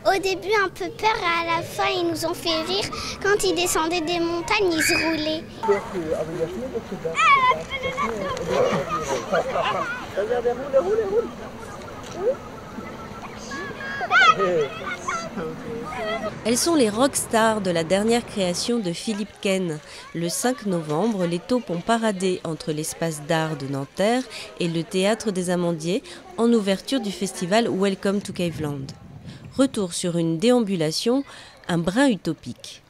Au début, un peu peur, et à la fin, ils nous ont fait rire. Quand ils descendaient des montagnes, ils se roulaient. Elles sont les rockstars de la dernière création de Philippe Ken. Le 5 novembre, les taupes ont paradé entre l'espace d'art de Nanterre et le théâtre des Amandiers en ouverture du festival Welcome to Caveland. Retour sur une déambulation, un brin utopique.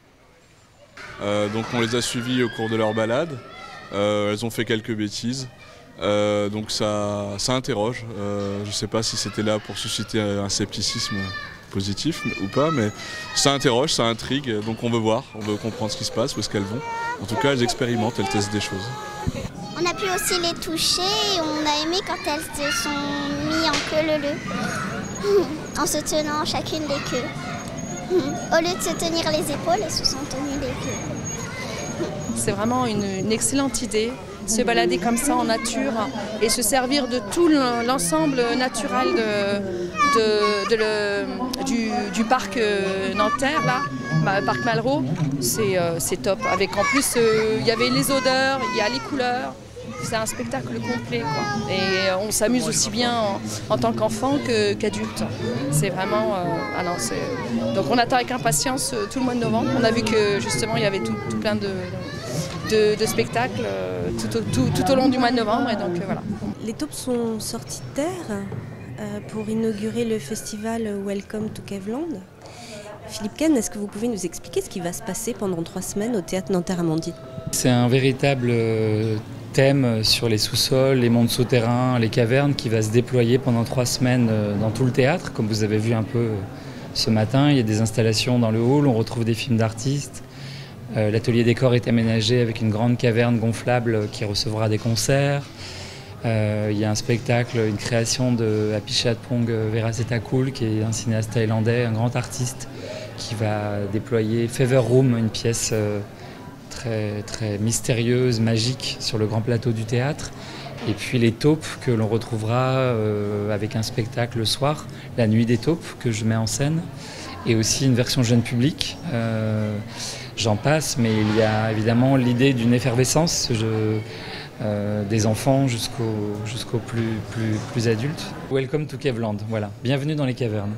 Donc on les a suivies au cours de leur balade. Elles ont fait quelques bêtises. Donc ça interroge. Je ne sais pas si c'était là pour susciter un scepticisme positif ou pas, mais ça interroge, ça intrigue. Donc on veut voir, on veut comprendre ce qui se passe, où est-ce qu'elles vont. En tout cas, elles expérimentent, elles testent des choses. On a pu aussi les toucher et on a aimé quand elles se sont mis en queue leu-leu, en se tenant chacune les queues. Au lieu de se tenir les épaules, elles se sont tenues les queues. C'est vraiment une excellente idée, se balader comme ça en nature et se servir de tout l'ensemble naturel du parc Nanterre, là, parc Malraux. C'est top. Avec en plus, il y avait les odeurs, il y a les couleurs. C'est un spectacle complet, quoi. Et on s'amuse aussi bien en tant qu'enfant qu'adulte. C'est vraiment... Donc on attend avec impatience tout le mois de novembre. On a vu que justement il y avait tout plein de spectacles tout au long du mois de novembre. Et donc voilà. Les taupes sont sorties de terre pour inaugurer le festival Welcome to Caveland. Philippe Ken, est-ce que vous pouvez nous expliquer ce qui va se passer pendant 3 semaines au théâtre Nanterre-Amandier ? C'est un véritable thème sur les sous-sols, les mondes souterrains, les cavernes qui va se déployer pendant 3 semaines dans tout le théâtre. Comme vous avez vu un peu ce matin, il y a des installations dans le hall, on retrouve des films d'artistes. L'atelier décor est aménagé avec une grande caverne gonflable qui recevra des concerts. Il y a un spectacle, une création de Apichatpong Weerasethakul, qui est un cinéaste thaïlandais, un grand artiste, qui va déployer Fever Room, une pièce très, très mystérieuse, magique, sur le grand plateau du théâtre. Et puis les taupes que l'on retrouvera avec un spectacle le soir, La Nuit des taupes, que je mets en scène. Et aussi une version jeune public. J'en passe, mais il y a évidemment l'idée d'une effervescence des enfants jusqu'aux plus adultes. Welcome to Caveland, voilà. Bienvenue dans les cavernes.